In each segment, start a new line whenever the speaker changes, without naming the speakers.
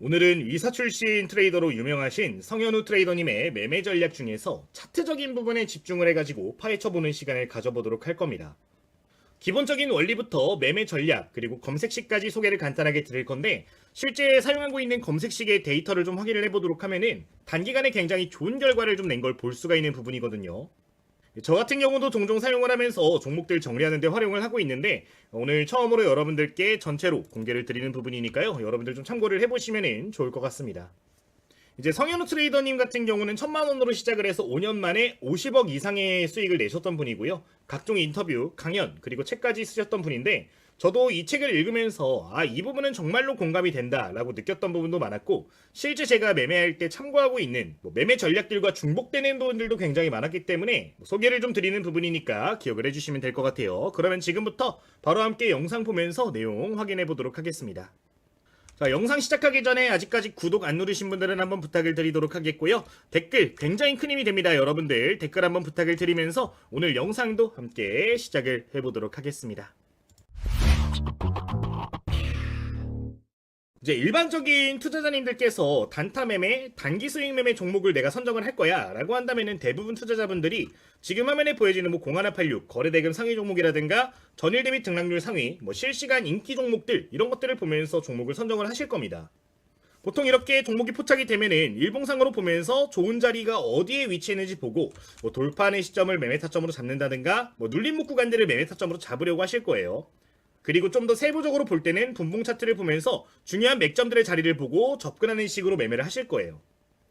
오늘은 위사 출신 트레이더로 유명하신 성현우 트레이더님의 매매 전략 중에서 차트적인 부분에 집중을 해가지고 파헤쳐보는 시간을 가져보도록 할 겁니다. 기본적인 원리부터 매매 전략 그리고 검색식까지 소개를 간단하게 드릴 건데, 실제 사용하고 있는 검색식의 데이터를 좀 확인을 해보도록 하면은 단기간에 굉장히 좋은 결과를 좀 낸 걸 볼 수가 있는 부분이거든요. 저 같은 경우도 종종 사용을 하면서 종목들 정리하는 데 활용을 하고 있는데, 오늘 처음으로 여러분들께 전체로 공개를 드리는 부분이니까요, 여러분들 좀 참고를 해보시면 좋을 것 같습니다. 이제 성현우 트레이더님 같은 경우는 1000만원으로 시작을 해서 5년 만에 50억 이상의 수익을 내셨던 분이고요. 각종 인터뷰, 강연, 그리고 책까지 쓰셨던 분인데, 저도 이 책을 읽으면서 이 부분은 정말로 공감이 된다 라고 느꼈던 부분도 많았고, 실제 제가 매매할 때 참고하고 있는 매매 전략들과 중복되는 부분들도 굉장히 많았기 때문에 소개를 좀 드리는 부분이니까 기억을 해주시면 될 것 같아요. 그러면 지금부터 바로 함께 영상 보면서 내용 확인해 보도록 하겠습니다. 자, 영상 시작하기 전에 아직까지 구독 안 누르신 분들은 한번 부탁을 드리도록 하겠고요. 댓글 굉장히 큰 힘이 됩니다. 여러분들 댓글 한번 부탁을 드리면서 오늘 영상도 함께 시작을 해보도록 하겠습니다. 이제 일반적인 투자자님들께서 단타 매매, 단기 수익 매매 종목을 내가 선정을 할 거야 라고 한다면은 대부분 투자자분들이 지금 화면에 보여지는 0186 거래대금 상위 종목이라든가 전일 대비 등락률 상위, 실시간 인기 종목들 이런 것들을 보면서 종목을 선정을 하실 겁니다. 보통 이렇게 종목이 포착이 되면은 일봉상으로 보면서 좋은 자리가 어디에 위치했는지 보고 돌파하는 시점을 매매 타점으로 잡는다든가 눌림 구간들을 매매 타점으로 잡으려고 하실 거예요. 그리고 좀 더 세부적으로 볼 때는 분봉 차트를 보면서 중요한 맥점들의 자리를 보고 접근하는 식으로 매매를 하실 거예요.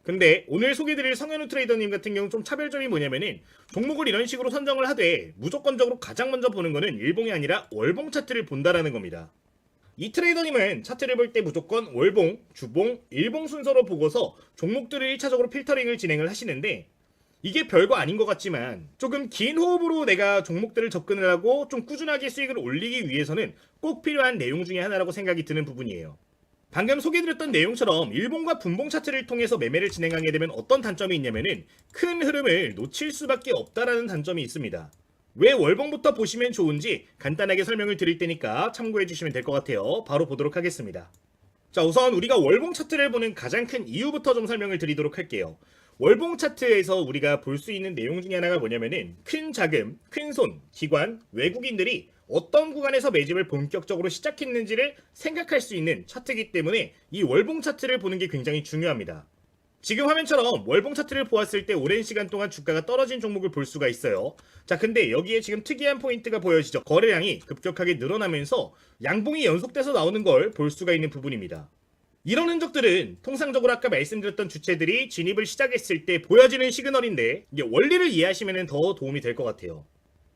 근데 오늘 소개드릴 성현우 트레이더님 같은 경우 좀 차별점이 뭐냐면은, 종목을 이런 식으로 선정을 하되 무조건적으로 가장 먼저 보는 거는 일봉이 아니라 월봉 차트를 본다라는 겁니다. 이 트레이더님은 차트를 볼 때 무조건 월봉, 주봉, 일봉 순서로 보고서 종목들을 1차적으로 필터링을 진행을 하시는데, 이게 별거 아닌 것 같지만 조금 긴 호흡으로 내가 종목들을 접근을 하고 좀 꾸준하게 수익을 올리기 위해서는 꼭 필요한 내용 중에 하나라고 생각이 드는 부분이에요. 방금 소개드렸던 내용처럼 일봉과 분봉 차트를 통해서 매매를 진행하게 되면 어떤 단점이 있냐면은 큰 흐름을 놓칠 수밖에 없다라는 단점이 있습니다. 왜 월봉부터 보시면 좋은지 간단하게 설명을 드릴 테니까 참고해 주시면 될 것 같아요. 바로 보도록 하겠습니다. 자, 우선 우리가 월봉 차트를 보는 가장 큰 이유부터 좀 설명을 드리도록 할게요. 월봉 차트에서 우리가 볼 수 있는 내용 중에 하나가 뭐냐면은, 큰 자금, 큰 손, 기관, 외국인들이 어떤 구간에서 매집을 본격적으로 시작했는지를 생각할 수 있는 차트이기 때문에 이 월봉 차트를 보는 게 굉장히 중요합니다. 지금 화면처럼 월봉 차트를 보았을 때 오랜 시간 동안 주가가 떨어진 종목을 볼 수가 있어요. 자, 근데 여기에 지금 특이한 포인트가 보여지죠. 거래량이 급격하게 늘어나면서 양봉이 연속돼서 나오는 걸 볼 수가 있는 부분입니다. 이런 흔적들은 통상적으로 아까 말씀드렸던 주체들이 진입을 시작했을 때 보여지는 시그널인데, 이게 원리를 이해하시면 더 도움이 될 것 같아요.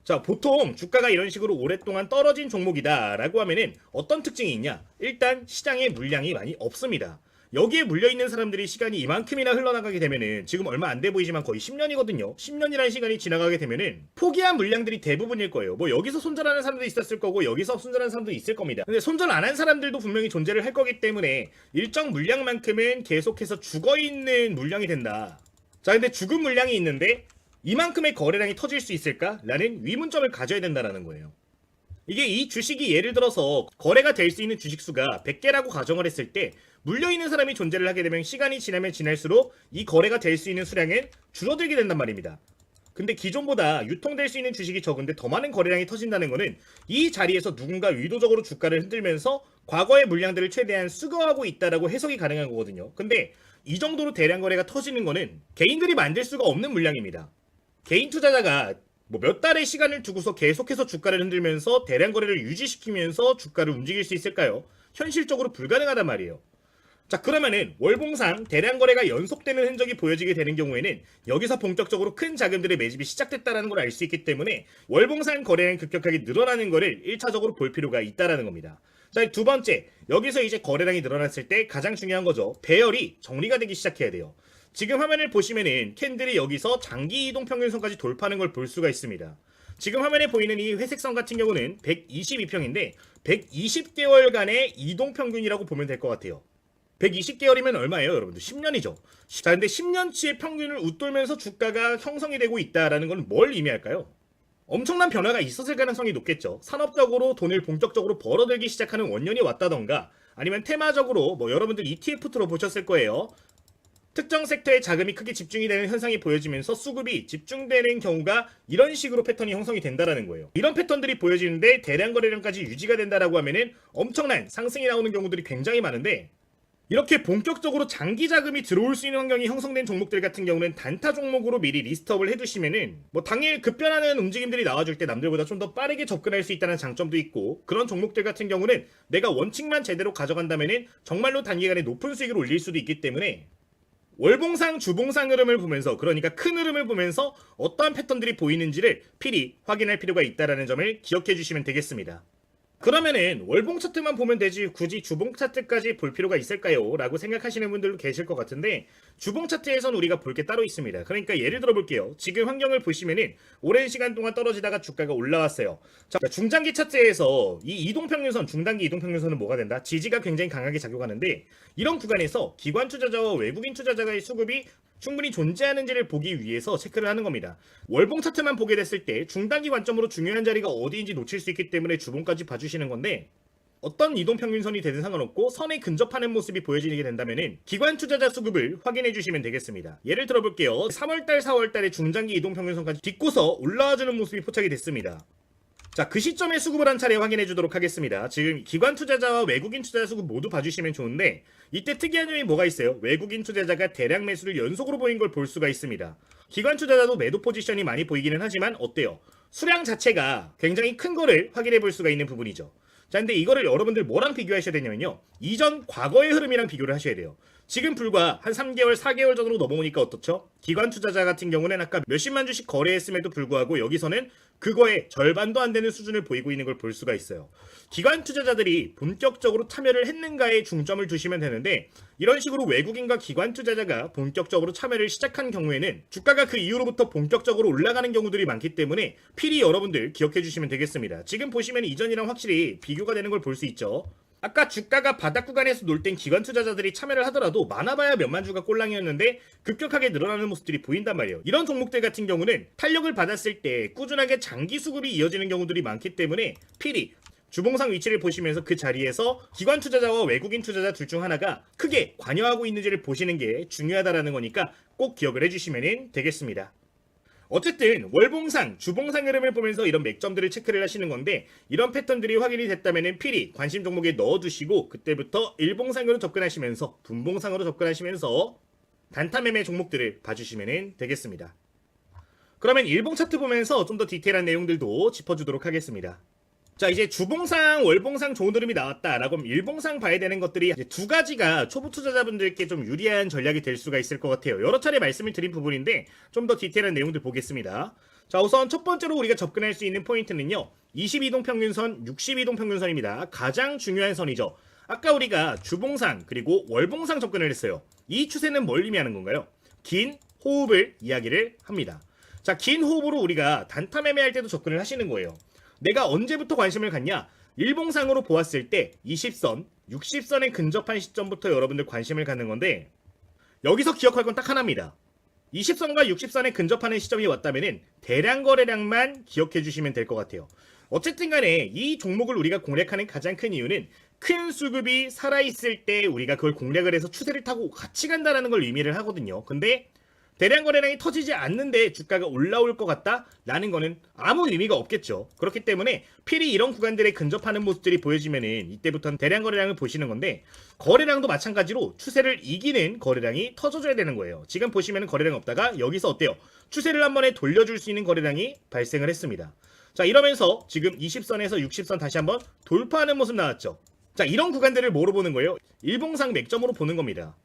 자, 보통 주가가 이런 식으로 오랫동안 떨어진 종목이다 라고 하면은 어떤 특징이 있냐? 일단 시장에 물량이 많이 없습니다. 여기에 물려있는 사람들이 시간이 이만큼이나 흘러나가게 되면은, 지금 얼마 안 돼 보이지만 거의 10년이거든요. 10년이라는 시간이 지나가게 되면은 포기한 물량들이 대부분일 거예요. 여기서 손절하는 사람도 있었을 거고 여기서 손절하는 사람도 있을 겁니다. 근데 손절 안 한 사람들도 분명히 존재를 할 거기 때문에 일정 물량만큼은 계속해서 죽어있는 물량이 된다. 자, 근데 죽은 물량이 있는데 이만큼의 거래량이 터질 수 있을까? 라는 의문점을 가져야 된다는 거예요. 이게 이 주식이 예를 들어서 거래가 될 수 있는 주식 수가 100개라고 가정을 했을 때, 물려있는 사람이 존재를 하게 되면 시간이 지나면 지날수록 이 거래가 될 수 있는 수량은 줄어들게 된단 말입니다. 근데 기존보다 유통될 수 있는 주식이 적은데 더 많은 거래량이 터진다는 거는 이 자리에서 누군가 의도적으로 주가를 흔들면서 과거의 물량들을 최대한 수거하고 있다라고 해석이 가능한 거거든요. 근데 이 정도로 대량 거래가 터지는 거는 개인들이 만들 수가 없는 물량입니다. 개인 투자자가 몇 달의 시간을 두고서 계속해서 주가를 흔들면서 대량 거래를 유지시키면서 주가를 움직일 수 있을까요? 현실적으로 불가능하단 말이에요. 자, 그러면은 월봉상 대량 거래가 연속되는 흔적이 보여지게 되는 경우에는 여기서 본격적으로 큰 자금들의 매집이 시작됐다는 걸 알 수 있기 때문에 월봉상 거래량이 급격하게 늘어나는 거를 1차적으로 볼 필요가 있다는 겁니다. 자, 두 번째, 여기서 이제 거래량이 늘어났을 때 가장 중요한 거죠. 배열이 정리가 되기 시작해야 돼요. 지금 화면을 보시면은 캔들이 여기서 장기 이동 평균선까지 돌파하는 걸 볼 수가 있습니다. 지금 화면에 보이는 이 회색선 같은 경우는 122평인데 120개월간의 이동 평균이라고 보면 될 것 같아요. 120개월이면 얼마예요, 여러분들? 10년이죠. 자, 근데 10년치의 평균을 웃돌면서 주가가 형성이 되고 있다라는 건 뭘 의미할까요? 엄청난 변화가 있었을 가능성이 높겠죠. 산업적으로 돈을 본격적으로 벌어들기 시작하는 원년이 왔다던가, 아니면 테마적으로 뭐 여러분들 ETF 투로 보셨을 거예요. 특정 섹터에 자금이 크게 집중이 되는 현상이 보여지면서 수급이 집중되는 경우가 이런 식으로 패턴이 형성이 된다라는 거예요. 이런 패턴들이 보여지는데 대량 거래량까지 유지가 된다라고 하면은 엄청난 상승이 나오는 경우들이 굉장히 많은데, 이렇게 본격적으로 장기 자금이 들어올 수 있는 환경이 형성된 종목들 같은 경우는 단타 종목으로 미리 리스트업을 해두시면은 뭐 당일 급변하는 움직임들이 나와줄 때 남들보다 좀 더 빠르게 접근할 수 있다는 장점도 있고, 그런 종목들 같은 경우는 내가 원칙만 제대로 가져간다면은 정말로 단기간에 높은 수익을 올릴 수도 있기 때문에 월봉상, 주봉상 흐름을 보면서, 그러니까 큰 흐름을 보면서 어떠한 패턴들이 보이는지를 필히 확인할 필요가 있다는 점을 기억해 주시면 되겠습니다. 그러면은 월봉 차트만 보면 되지 굳이 주봉 차트까지 볼 필요가 있을까요? 라고 생각하시는 분들도 계실 것 같은데, 주봉 차트에선 우리가 볼 게 따로 있습니다. 그러니까 예를 들어 볼게요. 지금 환경을 보시면은 오랜 시간 동안 떨어지다가 주가가 올라왔어요. 자, 중장기 차트에서 이 이동평균선, 중단기 이동평균선은 뭐가 된다? 지지가 굉장히 강하게 작용하는데, 이런 구간에서 기관 투자자와 외국인 투자자의 수급이 충분히 존재하는지를 보기 위해서 체크를 하는 겁니다. 월봉 차트만 보게 됐을 때 중단기 관점으로 중요한 자리가 어디인지 놓칠 수 있기 때문에 주봉까지 봐주시는 건데, 어떤 이동평균선이 되든 상관없고 선에 근접하는 모습이 보여지게 된다면 기관 투자자 수급을 확인해 주시면 되겠습니다. 예를 들어 볼게요. 3월달 4월달에 중장기 이동평균선까지 딛고서 올라와주는 모습이 포착이 됐습니다. 자, 그 시점에 수급을 한 차례 확인해 주도록 하겠습니다. 지금 기관 투자자와 외국인 투자자 수급 모두 봐주시면 좋은데, 이때 특이한 점이 뭐가 있어요? 외국인 투자자가 대량 매수를 연속으로 보인 걸 볼 수가 있습니다. 기관 투자자도 매도 포지션이 많이 보이기는 하지만 어때요? 수량 자체가 굉장히 큰 거를 확인해 볼 수가 있는 부분이죠. 자, 근데 이거를 여러분들 뭐랑 비교하셔야 되냐면요, 이전 과거의 흐름이랑 비교를 하셔야 돼요. 지금 불과 한 3개월, 4개월 전으로 넘어오니까 어떻죠? 기관 투자자 같은 경우는 아까 몇십만 주씩 거래했음에도 불구하고 여기서는 그거의 절반도 안 되는 수준을 보이고 있는 걸 볼 수가 있어요. 기관 투자자들이 본격적으로 참여를 했는가에 중점을 두시면 되는데, 이런 식으로 외국인과 기관 투자자가 본격적으로 참여를 시작한 경우에는 주가가 그 이후로부터 본격적으로 올라가는 경우들이 많기 때문에 필히 여러분들 기억해 주시면 되겠습니다. 지금 보시면 이전이랑 확실히 비교가 되는 걸 볼 수 있죠. 아까 주가가 바닥 구간에서 놀 땐 기관 투자자들이 참여를 하더라도 많아봐야 몇만 주가 꼴랑이었는데 급격하게 늘어나는 모습들이 보인단 말이에요. 이런 종목들 같은 경우는 탄력을 받았을 때 꾸준하게 장기 수급이 이어지는 경우들이 많기 때문에 필히 주봉상 위치를 보시면서 그 자리에서 기관 투자자와 외국인 투자자 둘 중 하나가 크게 관여하고 있는지를 보시는 게 중요하다는 거니까 꼭 기억을 해주시면 되겠습니다. 어쨌든 월봉상, 주봉상 흐름을 보면서 이런 맥점들을 체크를 하시는 건데, 이런 패턴들이 확인이 됐다면 필히 관심 종목에 넣어두시고 그때부터 일봉상으로 접근하시면서 분봉상으로 접근하시면서 단타 매매 종목들을 봐주시면 되겠습니다. 그러면 일봉 차트 보면서 좀 더 디테일한 내용들도 짚어주도록 하겠습니다. 자, 이제 주봉상, 월봉상 좋은 흐름이 나왔다라고 하면 일봉상 봐야 되는 것들이 이제 두 가지가 초보 투자자분들께 좀 유리한 전략이 될 수가 있을 것 같아요. 여러 차례 말씀을 드린 부분인데 좀 더 디테일한 내용들 보겠습니다. 자, 우선 첫 번째로 우리가 접근할 수 있는 포인트는요, 22동 평균선, 62동 평균선입니다. 가장 중요한 선이죠. 아까 우리가 주봉상 그리고 월봉상 접근을 했어요. 이 추세는 뭘 의미하는 건가요? 긴 호흡을 이야기를 합니다. 자, 긴 호흡으로 우리가 단타 매매할 때도 접근을 하시는 거예요. 내가 언제부터 관심을 갖냐? 일봉상으로 보았을 때 20선, 60선에 근접한 시점부터 여러분들 관심을 갖는 건데, 여기서 기억할 건 딱 하나입니다. 20선과 60선에 근접하는 시점이 왔다면 대량 거래량만 기억해 주시면 될 것 같아요. 어쨌든 간에 이 종목을 우리가 공략하는 가장 큰 이유는 큰 수급이 살아있을 때 우리가 그걸 공략을 해서 추세를 타고 같이 간다는 걸 의미를 하거든요. 근데 대량 거래량이 터지지 않는데 주가가 올라올 것 같다? 라는 거는 아무 의미가 없겠죠. 그렇기 때문에 필히 이런 구간들에 근접하는 모습들이 보여지면은 이때부터는 대량 거래량을 보시는 건데, 거래량도 마찬가지로 추세를 이기는 거래량이 터져줘야 되는 거예요. 지금 보시면은 거래량 없다가 여기서 어때요? 추세를 한 번에 돌려줄 수 있는 거래량이 발생을 했습니다. 자, 이러면서 지금 20선에서 60선 다시 한번 돌파하는 모습 나왔죠. 자, 이런 구간들을 뭐로 보는 거예요? 일봉상 맥점으로 보는 겁니다.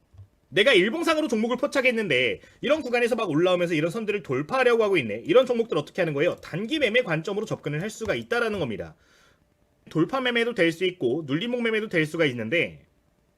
내가 일봉상으로 종목을 포착했는데 이런 구간에서 막 올라오면서 이런 선들을 돌파하려고 하고 있네. 이런 종목들 어떻게 하는 거예요? 단기 매매 관점으로 접근을 할 수가 있다라는 겁니다. 돌파 매매도 될 수 있고 눌림목 매매도 될 수가 있는데,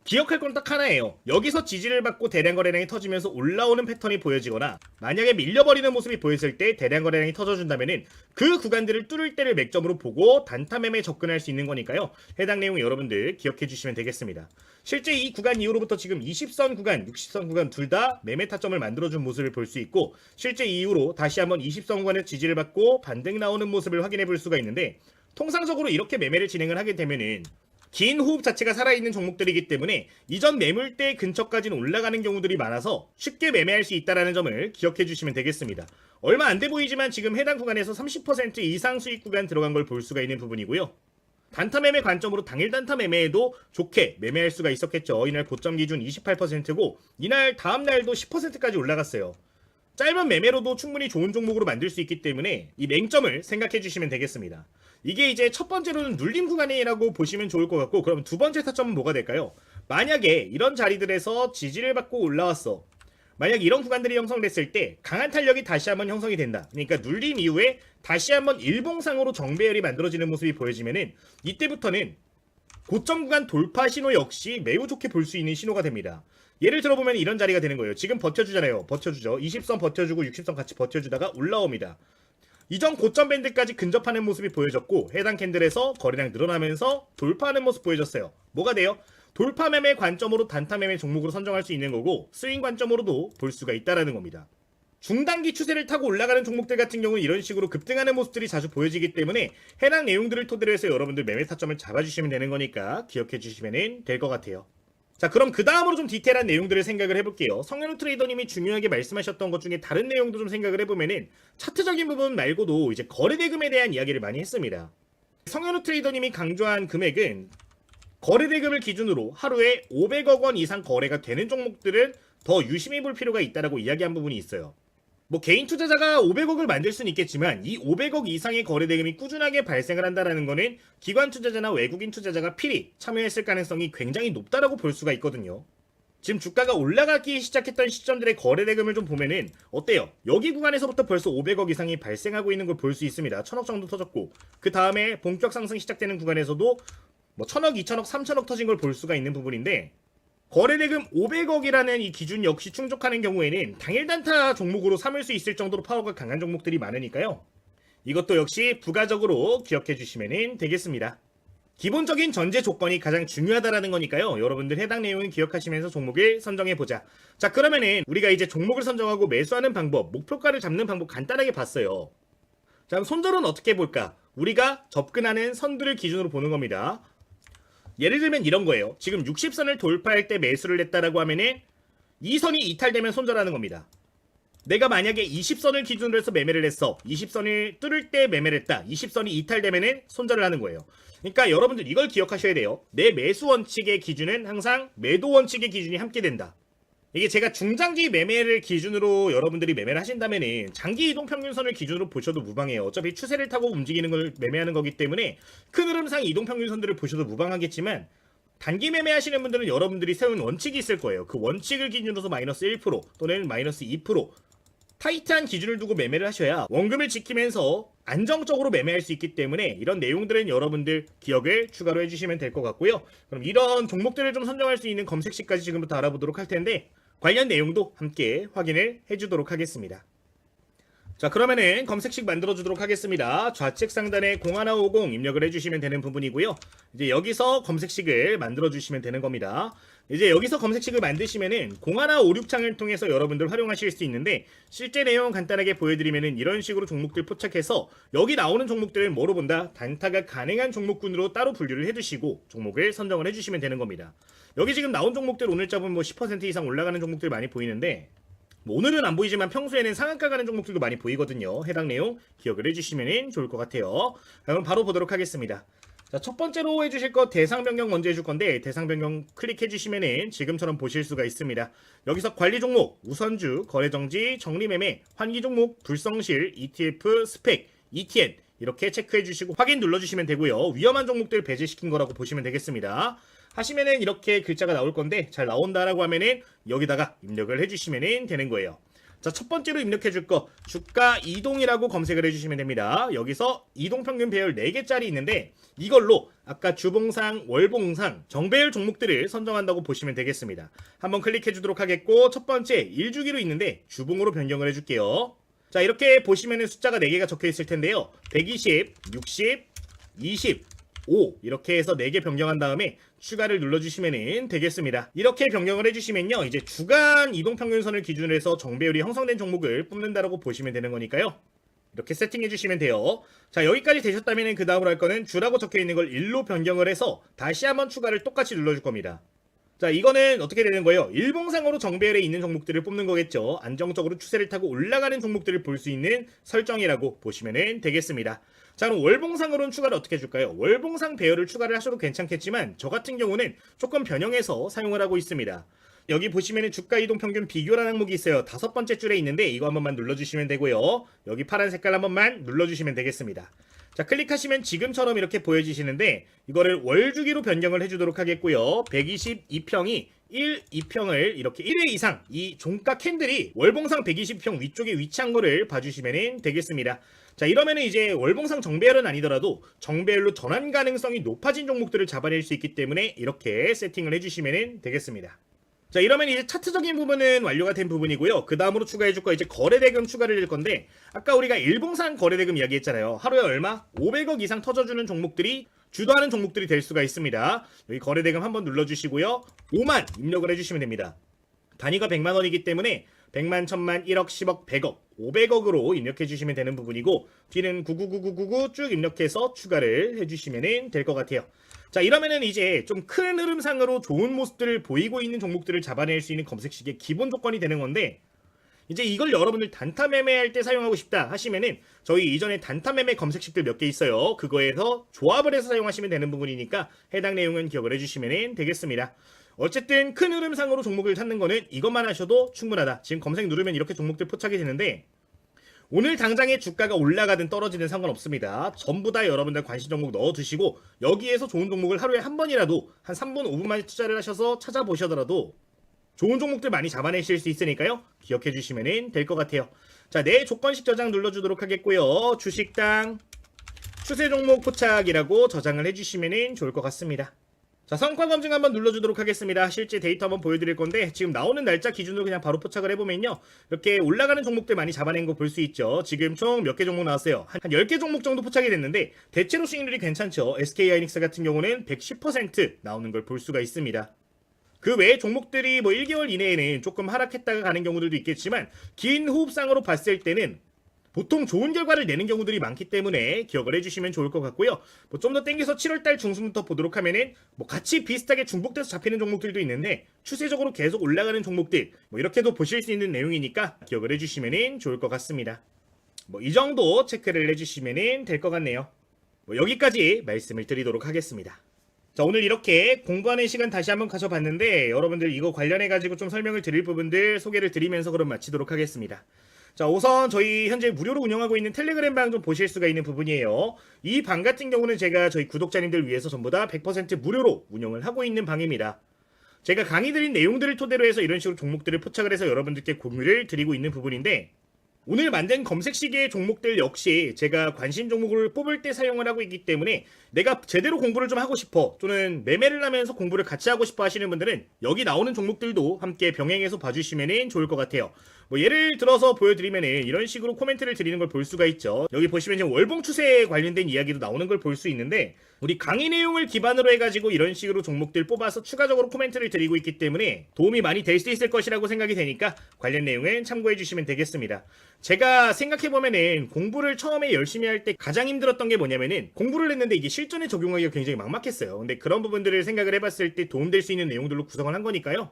기억할 건 딱 하나예요. 여기서 지지를 받고 대량 거래량이 터지면서 올라오는 패턴이 보여지거나, 만약에 밀려버리는 모습이 보였을 때 대량 거래량이 터져준다면은 그 구간들을 뚫을 때를 맥점으로 보고 단타 매매에 접근할 수 있는 거니까요. 해당 내용 여러분들 기억해 주시면 되겠습니다. 실제 이 구간 이후로부터 지금 20선 구간, 60선 구간 둘 다 매매 타점을 만들어준 모습을 볼 수 있고, 실제 이후로 다시 한번 20선 구간의 지지를 받고 반등 나오는 모습을 확인해 볼 수가 있는데, 통상적으로 이렇게 매매를 진행을 하게 되면은 긴 호흡 자체가 살아있는 종목들이기 때문에 이전 매물대 근처까지는 올라가는 경우들이 많아서 쉽게 매매할 수 있다는 점을 기억해 주시면 되겠습니다. 얼마 안 돼 보이지만 지금 해당 구간에서 30% 이상 수익 구간 들어간 걸 볼 수가 있는 부분이고요. 단타 매매 관점으로 당일 단타 매매에도 좋게 매매할 수가 있었겠죠. 이날 고점 기준 28%고 이날 다음날도 10%까지 올라갔어요. 짧은 매매로도 충분히 좋은 종목으로 만들 수 있기 때문에 이 맹점을 생각해 주시면 되겠습니다. 이게 이제 첫 번째로는 눌림 구간이라고 보시면 좋을 것 같고, 그럼 두 번째 타점은 뭐가 될까요? 만약에 이런 자리들에서 지지를 받고 올라왔어. 만약 이런 구간들이 형성됐을 때 강한 탄력이 다시 한번 형성이 된다. 그러니까 눌림 이후에 다시 한번 일봉상으로 정배열이 만들어지는 모습이 보여지면은 이때부터는 고점 구간 돌파 신호 역시 매우 좋게 볼 수 있는 신호가 됩니다. 예를 들어보면 이런 자리가 되는 거예요. 지금 버텨주잖아요. 버텨주죠. 20선 버텨주고 60선 같이 버텨주다가 올라옵니다. 이전 고점 밴드까지 근접하는 모습이 보여졌고 해당 캔들에서 거래량 늘어나면서 돌파하는 모습 보여졌어요. 뭐가 돼요? 돌파 매매 관점으로 단타 매매 종목으로 선정할 수 있는 거고 스윙 관점으로도 볼 수가 있다라는 겁니다. 중단기 추세를 타고 올라가는 종목들 같은 경우는 이런 식으로 급등하는 모습들이 자주 보여지기 때문에 해당 내용들을 토대로 해서 여러분들 매매 타점을 잡아주시면 되는 거니까 기억해 주시면 될 것 같아요. 자, 그럼 그 다음으로 좀 디테일한 내용들을 생각을 해볼게요. 성현우 트레이더님이 중요하게 말씀하셨던 것 중에 다른 내용도 좀 생각을 해보면은 차트적인 부분 말고도 이제 거래대금에 대한 이야기를 많이 했습니다. 성현우 트레이더님이 강조한 금액은 거래대금을 기준으로 하루에 500억 원 이상 거래가 되는 종목들은 더 유심히 볼 필요가 있다라고 이야기한 부분이 있어요. 뭐 개인 투자자가 500억을 만들 수는 있겠지만 이 500억 이상의 거래대금이 꾸준하게 발생을 한다는 거는 기관 투자자나 외국인 투자자가 필히 참여했을 가능성이 굉장히 높다라고 볼 수가 있거든요. 지금 주가가 올라가기 시작했던 시점들의 거래대금을 좀 보면은 어때요? 여기 구간에서부터 벌써 500억 이상이 발생하고 있는 걸 볼 수 있습니다. 1000억 정도 터졌고 그 다음에 본격 상승 시작되는 구간에서도 뭐 1000억, 2000억, 3000억 터진 걸 볼 수가 있는 부분인데 거래대금 500억이라는 이 기준 역시 충족하는 경우에는 당일 단타 종목으로 삼을 수 있을 정도로 파워가 강한 종목들이 많으니까요. 이것도 역시 부가적으로 기억해 주시면 되겠습니다. 기본적인 전제 조건이 가장 중요하다라는 거니까요. 여러분들 해당 내용을 기억하시면서 종목을 선정해보자. 자, 그러면은 우리가 이제 종목을 선정하고 매수하는 방법, 목표가를 잡는 방법 간단하게 봤어요. 자, 그럼 손절은 어떻게 볼까? 우리가 접근하는 선들을 기준으로 보는 겁니다. 예를 들면 이런 거예요. 지금 60선을 돌파할 때 매수를 했다라고 하면은 이 선이 이탈되면 손절하는 겁니다. 내가 만약에 20선을 기준으로 해서 매매를 했어. 20선을 뚫을 때 매매를 했다. 20선이 이탈되면은 손절을 하는 거예요. 그러니까 여러분들 이걸 기억하셔야 돼요. 내 매수 원칙의 기준은 항상 매도 원칙의 기준이 함께 된다. 이게 제가 중장기 매매를 기준으로 여러분들이 매매를 하신다면은 장기 이동 평균선을 기준으로 보셔도 무방해요. 어차피 추세를 타고 움직이는 걸 매매하는 거기 때문에 큰 흐름상 이동 평균선들을 보셔도 무방하겠지만 단기 매매하시는 분들은 여러분들이 세운 원칙이 있을 거예요. 그 원칙을 기준으로 마이너스 1% 또는 마이너스 2% 타이트한 기준을 두고 매매를 하셔야 원금을 지키면서 안정적으로 매매할 수 있기 때문에 이런 내용들은 여러분들 기억을 추가로 해주시면 될 것 같고요. 그럼 이런 종목들을 좀 선정할 수 있는 검색시까지 지금부터 알아보도록 할 텐데 관련 내용도 함께 확인을 해주도록 하겠습니다. 자, 그러면은 검색식 만들어주도록 하겠습니다. 좌측 상단에 0150 입력을 해주시면 되는 부분이고요. 이제 여기서 검색식을 만들어주시면 되는 겁니다. 이제 여기서 검색식을 만드시면은 0156창을 통해서 여러분들 활용하실 수 있는데 실제 내용 간단하게 보여드리면은 이런 식으로 종목들 포착해서 여기 나오는 종목들을 뭐로 본다? 단타가 가능한 종목군으로 따로 분류를 해두시고 종목을 선정을 해주시면 되는 겁니다. 여기 지금 나온 종목들 오늘 잡은 뭐 10% 이상 올라가는 종목들 많이 보이는데 뭐 오늘은 안 보이지만 평소에는 상한가 가는 종목들도 많이 보이거든요. 해당 내용 기억을 해주시면 좋을 것 같아요. 그럼 바로 보도록 하겠습니다. 자, 첫 번째로 해주실 거 대상 변경 먼저 해줄 건데 대상 변경 클릭해 주시면은 지금처럼 보실 수가 있습니다. 여기서 관리 종목, 우선주, 거래 정지, 정리 매매, 환기 종목, 불성실, ETF, 스펙, ETN 이렇게 체크해 주시고 확인 눌러 주시면 되고요. 위험한 종목들 배제시킨 거라고 보시면 되겠습니다. 하시면은 이렇게 글자가 나올 건데 잘 나온다라고 하면은 여기다가 입력을 해주시면 되는 거예요. 자, 첫 번째로 입력해 줄 거 주가 이동이라고 검색을 해주시면 됩니다. 여기서 이동평균 배열 4개짜리 있는데 이걸로 아까 주봉상, 월봉상, 정배열 종목들을 선정한다고 보시면 되겠습니다. 한번 클릭해 주도록 하겠고 첫 번째 1주기로 있는데 주봉으로 변경을 해줄게요. 자, 이렇게 보시면은 숫자가 4개가 적혀 있을 텐데요. 120, 60, 20 5 이렇게 해서 4개 변경한 다음에 추가를 눌러주시면 되겠습니다. 이렇게 변경을 해주시면요 이제 주간 이동평균선을 기준으로 해서 정배율이 형성된 종목을 뽑는다라고 보시면 되는 거니까요. 이렇게 세팅해 주시면 돼요. 자, 여기까지 되셨다면 그 다음으로 할 거는 주라고 적혀 있는 걸 1로 변경을 해서 다시 한번 추가를 똑같이 눌러줄 겁니다. 자, 이거는 어떻게 되는 거예요? 일봉상으로 정배열에 있는 종목들을 뽑는 거겠죠. 안정적으로 추세를 타고 올라가는 종목들을 볼 수 있는 설정이라고 보시면 되겠습니다. 자, 그럼 월봉상으로는 추가를 어떻게 해줄까요? 월봉상 배열을 추가를 하셔도 괜찮겠지만 저 같은 경우는 조금 변형해서 사용을 하고 있습니다. 여기 보시면 주가 이동 평균 비교라는 항목이 있어요. 5번째 줄에 있는데 이거 한 번만 눌러주시면 되고요. 여기 파란 색깔 한 번만 눌러주시면 되겠습니다. 자, 클릭하시면 지금처럼 이렇게 보여지시는데 이거를 월주기로 변경을 해주도록 하겠고요. 122평이 1, 2평을 이렇게 1회 이상 이 종가 캔들이 월봉상 120평 위쪽에 위치한 거를 봐주시면 되겠습니다. 자, 이러면은 이제 월봉상 정배열은 아니더라도 정배열로 전환 가능성이 높아진 종목들을 잡아낼 수 있기 때문에 이렇게 세팅을 해주시면 되겠습니다. 자, 이러면 이제 차트적인 부분은 완료가 된 부분이고요. 그 다음으로 추가해줄 거 이제 거래대금 추가를 할 건데 아까 우리가 일봉상 거래대금 이야기했잖아요. 하루에 얼마? 500억 이상 터져주는 종목들이 주도하는 종목들이 될 수가 있습니다. 여기 거래대금 한번 눌러주시고요. 5만 입력을 해주시면 됩니다. 단위가 100만 원이기 때문에 100만, 1000만, 1억, 10억, 100억, 500억으로 입력해 주시면 되는 부분이고 뒤는 999999 쭉 입력해서 추가를 해주시면 될 것 같아요. 자, 이러면은 이제 좀 큰 흐름상으로 좋은 모습들을 보이고 있는 종목들을 잡아낼 수 있는 검색식의 기본 조건이 되는 건데 이제 이걸 여러분들 단타 매매할 때 사용하고 싶다 하시면은 저희 이전에 단타 매매 검색식들 몇 개 있어요. 그거에서 조합을 해서 사용하시면 되는 부분이니까 해당 내용은 기억을 해주시면 되겠습니다. 어쨌든 큰 흐름상으로 종목을 찾는 거는 이것만 하셔도 충분하다. 지금 검색 누르면 이렇게 종목들 포착이 되는데 오늘 당장에 주가가 올라가든 떨어지든 상관없습니다. 전부 다 여러분들 관심 종목 넣어두시고 여기에서 좋은 종목을 하루에 한 번이라도 한 3분 5분만 투자를 하셔서 찾아보시더라도 좋은 종목들 많이 잡아내실 수 있으니까요. 기억해 주시면 될 것 같아요. 자, 내 조건식 저장 눌러주도록 하겠고요. 주식당 추세 종목 포착이라고 저장을 해주시면 좋을 것 같습니다. 자, 성과 검증 한번 눌러주도록 하겠습니다. 실제 데이터 한번 보여드릴 건데 지금 나오는 날짜 기준으로 그냥 바로 포착을 해보면요. 이렇게 올라가는 종목들 많이 잡아낸 거 볼 수 있죠. 지금 총 몇 개 종목 나왔어요. 한 10개 종목 정도 포착이 됐는데 대체로 수익률이 괜찮죠. SK하이닉스 같은 경우는 110% 나오는 걸 볼 수가 있습니다. 그 외에 종목들이 뭐 1개월 이내에는 조금 하락했다가 가는 경우들도 있겠지만 긴 호흡상으로 봤을 때는 보통 좋은 결과를 내는 경우들이 많기 때문에 기억을 해주시면 좋을 것 같고요. 뭐 좀 더 땡겨서 7월달 중순부터 보도록 하면은 뭐 같이 비슷하게 중복돼서 잡히는 종목들도 있는데 추세적으로 계속 올라가는 종목들 뭐 이렇게도 보실 수 있는 내용이니까 기억을 해주시면 좋을 것 같습니다. 뭐 이 정도 체크를 해주시면 될 것 같네요. 뭐 여기까지 말씀을 드리도록 하겠습니다. 자, 오늘 이렇게 공부하는 시간 다시 한번 가져봤는데 여러분들 이거 관련해가지고 좀 설명을 드릴 부분들 소개를 드리면서 그럼 마치도록 하겠습니다. 자, 우선 저희 현재 무료로 운영하고 있는 텔레그램 방 좀 보실 수가 있는 부분이에요. 이 방 같은 경우는 제가 저희 구독자님들 위해서 전부 다 100% 무료로 운영을 하고 있는 방입니다. 제가 강의 드린 내용들을 토대로 해서 이런 식으로 종목들을 포착을 해서 여러분들께 공유를 드리고 있는 부분인데 오늘 만든 검색시계의 종목들 역시 제가 관심 종목을 뽑을 때 사용을 하고 있기 때문에 내가 제대로 공부를 좀 하고 싶어 또는 매매를 하면서 공부를 같이 하고 싶어 하시는 분들은 여기 나오는 종목들도 함께 병행해서 봐주시면 좋을 것 같아요. 뭐 예를 들어서 보여드리면 이런 식으로 코멘트를 드리는 걸 볼 수가 있죠. 여기 보시면 지금 월봉 추세에 관련된 이야기도 나오는 걸 볼 수 있는데 우리 강의 내용을 기반으로 해가지고 이런 식으로 종목들 뽑아서 추가적으로 코멘트를 드리고 있기 때문에 도움이 많이 될 수 있을 것이라고 생각이 되니까 관련 내용은 참고해 주시면 되겠습니다. 제가 생각해보면은 공부를 처음에 열심히 할 때 가장 힘들었던 게 뭐냐면은 공부를 했는데 이게 실전에 적용하기가 굉장히 막막했어요. 근데 그런 부분들을 생각을 해봤을 때 도움될 수 있는 내용들로 구성을 한 거니까요.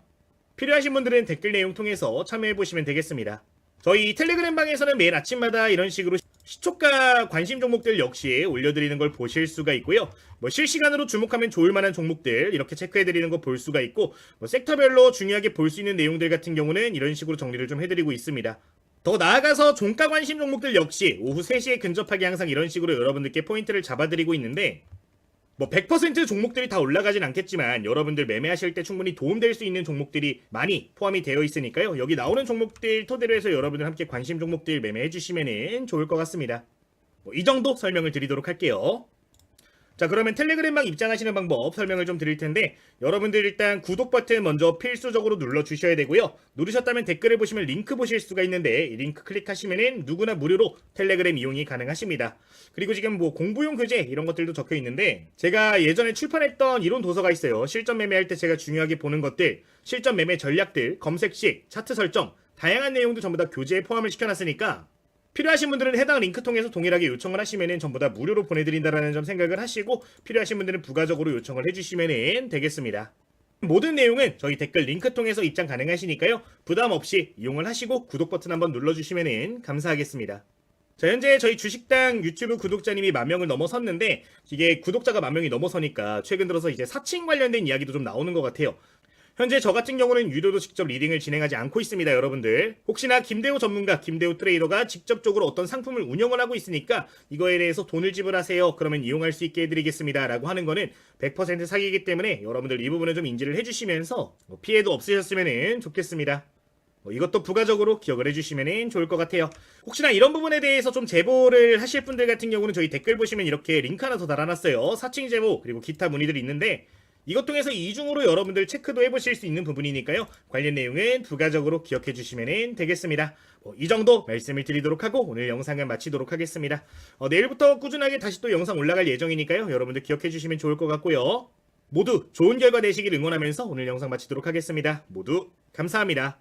필요하신 분들은 댓글 내용 통해서 참여해보시면 되겠습니다. 저희 텔레그램 방에서는 매일 아침마다 이런 식으로 시초가 관심 종목들 역시 올려드리는 걸 보실 수가 있고요. 뭐 실시간으로 주목하면 좋을 만한 종목들 이렇게 체크해드리는 거 볼 수가 있고 뭐 섹터별로 중요하게 볼 수 있는 내용들 같은 경우는 이런 식으로 정리를 좀 해드리고 있습니다. 더 나아가서 종가 관심 종목들 역시 오후 3시에 근접하게 항상 이런 식으로 여러분들께 포인트를 잡아드리고 있는데 뭐 100% 종목들이 다 올라가진 않겠지만 여러분들 매매하실 때 충분히 도움될 수 있는 종목들이 많이 포함이 되어 있으니까요. 여기 나오는 종목들 토대로 해서 여러분들 함께 관심 종목들 매매해 주시면 좋을 것 같습니다. 뭐 이 정도 설명을 드리도록 할게요. 자, 그러면 텔레그램방 입장하시는 방법 설명을 좀 드릴 텐데 여러분들 일단 구독 버튼 먼저 필수적으로 눌러 주셔야 되고요. 누르셨다면 댓글을 보시면 링크 보실 수가 있는데 이 링크 클릭하시면은 누구나 무료로 텔레그램 이용이 가능하십니다. 그리고 지금 뭐 공부용 교재 이런 것들도 적혀 있는데 제가 예전에 출판했던 이론 도서가 있어요. 실전 매매할 때 제가 중요하게 보는 것들, 실전 매매 전략들, 검색식, 차트 설정, 다양한 내용도 전부 다 교재에 포함을 시켜놨으니까 필요하신 분들은 해당 링크 통해서 동일하게 요청을 하시면은 전부 다 무료로 보내드린다라는 점 생각을 하시고, 필요하신 분들은 부가적으로 요청을 해주시면 되겠습니다. 모든 내용은 저희 댓글 링크 통해서 입장 가능하시니까요. 부담 없이 이용을 하시고 구독 버튼 한번 눌러주시면 감사하겠습니다. 자, 현재 저희 주식당 유튜브 구독자님이 10,000명을 넘어섰는데, 이게 구독자가 10,000명이 넘어서니까 최근 들어서 이제 사칭 관련된 이야기도 좀 나오는 것 같아요. 현재 저 같은 경우는 유료도 직접 리딩을 진행하지 않고 있습니다, 여러분들. 혹시나 김대호 전문가, 김대호 트레이더가 직접적으로 어떤 상품을 운영을 하고 있으니까 이거에 대해서 돈을 지불하세요, 그러면 이용할 수 있게 해드리겠습니다 라고 하는 거는 100% 사기이기 때문에 여러분들 이 부분을 좀 인지를 해주시면서 피해도 없으셨으면 좋겠습니다. 이것도 부가적으로 기억을 해주시면 좋을 것 같아요. 혹시나 이런 부분에 대해서 좀 제보를 하실 분들 같은 경우는 저희 댓글 보시면 이렇게 링크 하나 더 달아놨어요. 사칭 제보 그리고 기타 문의들이 있는데, 이것 통해서 이중으로 여러분들 체크도 해보실 수 있는 부분이니까요. 관련 내용은 부가적으로 기억해 주시면 되겠습니다. 이 정도 말씀을 드리도록 하고 오늘 영상은 마치도록 하겠습니다. 내일부터 꾸준하게 다시 또 영상 올라갈 예정이니까요. 여러분들 기억해 주시면 좋을 것 같고요. 모두 좋은 결과 내시길 응원하면서 오늘 영상 마치도록 하겠습니다. 모두 감사합니다.